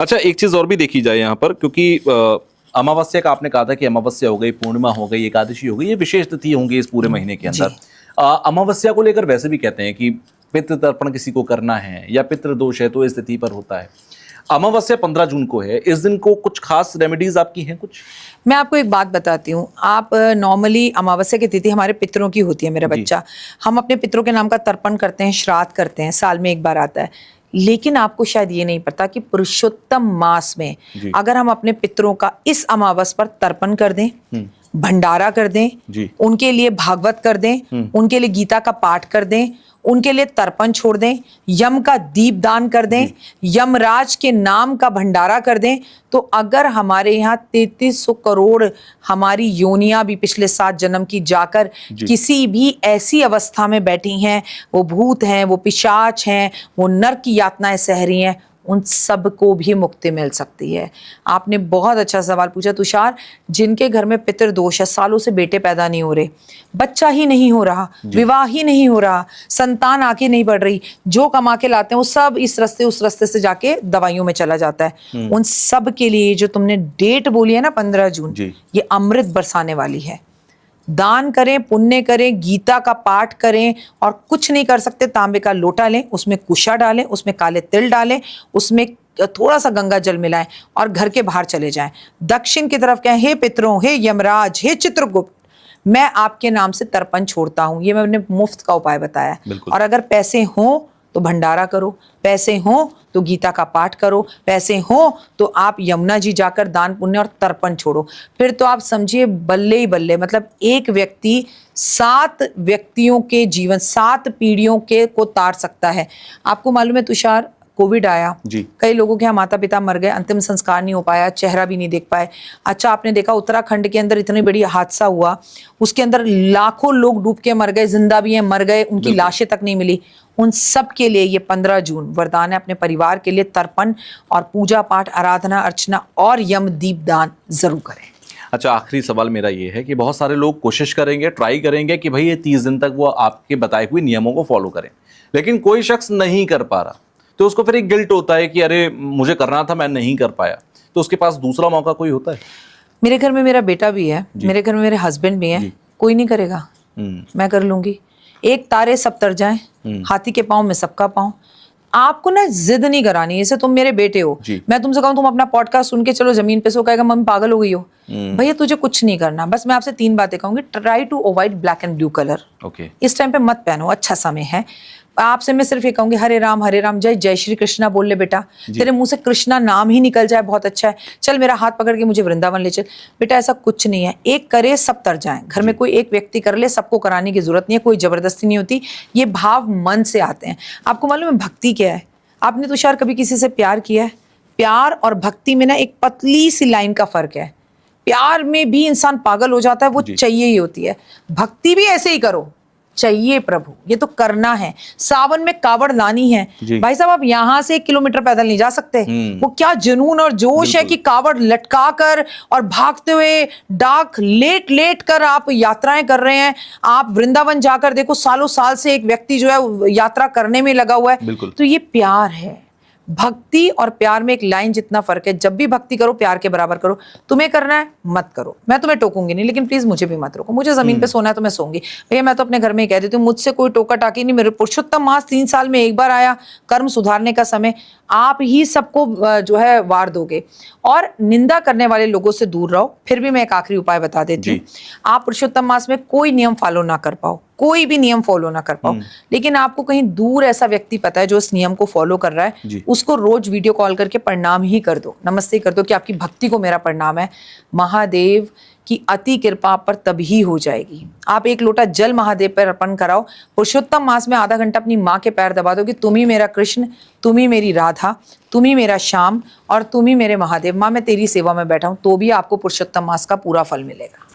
अच्छा, एक चीज और भी देखी जाए यहाँ पर, क्योंकि अमावस्या का आपने कहा था कि अमावस्या हो गई, पूर्णिमा हो गई, एकादशी हो गई, ये विशेष तिथि होंगी इस पूरे महीने के अंदर। अमावस्या को लेकर वैसे भी कहते हैं कि पितृ तर्पण किसी को करना है या पितृ दोष है तो इस तिथि पर होता है। अमावस्या 15 जून को है, इस दिन को कुछ खास रेमेडीज आपकी हैं कुछ? मैं आपको एक बात बताती हूँ। आप नॉर्मली अमावस्या की तिथि हमारे पितरों की होती है, मेरा बच्चा। हम अपने पितरों के नाम का तर्पण करते हैं, श्राद्ध करते हैं, साल में एक बार आता है। लेकिन आपको शायद ये नहीं पता कि पुरुषोत्तम मास में अगर हम अपने पितरों का इस अमावस पर तर्पण कर दें, भंडारा कर दें, उनके लिए भागवत कर दें, उनके लिए गीता का पाठ कर दें, उनके लिए तर्पण छोड़ दें, यम का दीप दान कर दें, यमराज के नाम का भंडारा कर दें, तो अगर हमारे यहाँ 3300 करोड़ हमारी योनियां भी पिछले 7 जन्म की जाकर किसी भी ऐसी अवस्था में बैठी हैं, वो भूत हैं, वो पिशाच हैं, वो नरक की यातनाएं सह रही हैं, उन सब को भी मुक्ति मिल सकती है। आपने बहुत अच्छा सवाल पूछा तुषार। जिनके घर में पितृ दोष है, सालों से बेटे पैदा नहीं हो रहे, बच्चा ही नहीं हो रहा, विवाह ही नहीं हो रहा, संतान आके नहीं बढ़ रही, जो कमा के लाते हैं वो सब इस रास्ते उस रास्ते से जाके दवाइयों में चला जाता है, उन सब के लिए जो तुमने डेट बोली है ना 15 जून, ये अमृत बरसाने वाली है। दान करें, पुण्य करें, गीता का पाठ करें, और कुछ नहीं कर सकते तांबे का लोटा लें, उसमें कुशा डालें, उसमें काले तिल डालें, उसमें थोड़ा सा गंगा जल मिलाएं और घर के बाहर चले जाएं। दक्षिण की तरफ कहें, हे पितरों, हे यमराज, हे चित्रगुप्त, मैं आपके नाम से तर्पण छोड़ता हूं। ये मैंने मुफ्त का उपाय बताया। और अगर पैसे हों तो भंडारा करो, पैसे हों तो गीता का पाठ करो, पैसे हों तो आप यमुना जी जाकर दान पुण्य और तर्पण छोड़ो। फिर तो आप समझिए बल्ले ही बल्ले, मतलब एक व्यक्ति 7 व्यक्तियों के जीवन, 7 पीढ़ियों के को तार सकता है। आपको मालूम है तुषार, कोविड आया, कई लोगों के यहाँ माता पिता मर गए, अंतिम संस्कार नहीं हो पाया, चेहरा भी नहीं देख पाए। अच्छा, आपने देखा उत्तराखंड के अंदर इतनी बड़ी हादसा हुआ, उसके अंदर लाखों लोग डूब के मर गए, जिंदा भी हैं, मर गए, उनकी लाशें तक नहीं मिली। उन सब के लिए ये 15 जून वरदान है, अपने परिवार के लिए तर्पण और पूजा पाठ, आराधना अर्चना और यम दीप दान जरूर करें। अच्छा, आखिरी सवाल मेरा ये है कि बहुत सारे लोग कोशिश करेंगे, ट्राई करेंगे कि भाई ये 30 दिन तक वो आपके बताए हुए नियमों को फॉलो करें, लेकिन कोई शख्स नहीं कर पा रहा, तो उसको फिर एक गिल्ट होता है कि अरे मुझे करना था, मैं नहीं कर पाया, तो उसके पास दूसरा मौका कोई होता है? मेरे घर में मेरा बेटा भी है, मेरे घर में मेरे हस्बैंड भी हैं, कोई नहीं करेगा, मैं कर लूंगी। एक तारे सब तर जाएं, हाथी के पांव में सबका पांव। आपको ना जिद नहीं करानी, जैसे तुम मेरे बेटे हो, मैं तुमसे कहूं तुम अपना पॉडकास्ट सुन के चलो जमीन पे, सो कहेगा मम्मी पागल हो गई हो। भैया तुझे कुछ नहीं करना, बस मैं आपसे 3 बातें कहूंगी। Try to avoid black and blue colour. इस टाइम पे मत पहनो, अच्छा समय है। आपसे मैं सिर्फ ये कहूंगी, हरे राम जय जय श्री कृष्णा बोल ले बेटा, तेरे मुंह से कृष्णा नाम ही निकल जाए बहुत अच्छा है। चल मेरा हाथ पकड़ के मुझे वृंदावन ले चल। बेटा ऐसा कुछ नहीं है, एक करे सब तर जाएं। घर में कोई एक व्यक्ति कर ले, सबको कराने की जरूरत नहीं है, कोई जबरदस्ती नहीं होती, ये भाव मन से आते हैं। आपको मालूम है भक्ति क्या है? आपने तुषार कभी किसी से प्यार किया है? प्यार और भक्ति में ना एक पतली सी लाइन का फर्क है। प्यार में भी इंसान पागल हो जाता है, वो चाहिए ही होती है। भक्ति भी ऐसे ही करो, चाहिए प्रभु, ये तो करना है। सावन में कावड़ लानी है भाई साहब, आप यहां से 1 किलोमीटर पैदल नहीं जा सकते। वो क्या जुनून और जोश है कि कावड़ लटका कर और भागते हुए डाक लेट लेट कर आप यात्राएं कर रहे हैं। आप वृंदावन जाकर देखो, सालों साल से एक व्यक्ति जो है यात्रा करने में लगा हुआ है। तो ये प्यार है। भक्ति और प्यार में एक लाइन जितना फर्क है। जब भी भक्ति करो प्यार के बराबर करो। तुम्हें करना है मत करो, मैं तुम्हें टोकूंगी नहीं, लेकिन प्लीज मुझे भी मत रोको। मुझे जमीन पे सोना है तो मैं सोऊंगी भैया, मैं तो अपने घर में ही कह देती हूँ, मुझसे कोई टोका टाकी नहीं। मेरे पुरुषोत्तम मास 3 साल में एक बार आया, कर्म सुधारने का समय। आप ही सबको जो है वार दोगे। और निंदा करने वाले लोगों से दूर रहो। फिर भी मैं एक आखिरी उपाय बता देती हूँ। आप पुरुषोत्तम मास में कोई नियम फॉलो ना कर पाओ, कोई भी नियम फॉलो ना कर पाओ, लेकिन आपको कहीं दूर ऐसा व्यक्ति पता है जो इस नियम को फॉलो कर रहा है, उसको रोज वीडियो कॉल करके प्रणाम ही कर दो, नमस्ते कर दो कि आपकी भक्ति को मेरा प्रणाम है। महादेव की अति कृपा पर तभी हो जाएगी। आप 1 लोटा जल महादेव पर अर्पण कराओ। पुरुषोत्तम मास में आधा घंटा अपनी माँ के पैर दबा दो कि तुम ही मेरा कृष्ण, तुम ही मेरी राधा, तुम ही मेरा श्याम और तुम ही मेरे महादेव। माँ मैं तेरी सेवा में बैठा हूं, तो भी आपको पुरुषोत्तम मास का पूरा फल मिलेगा।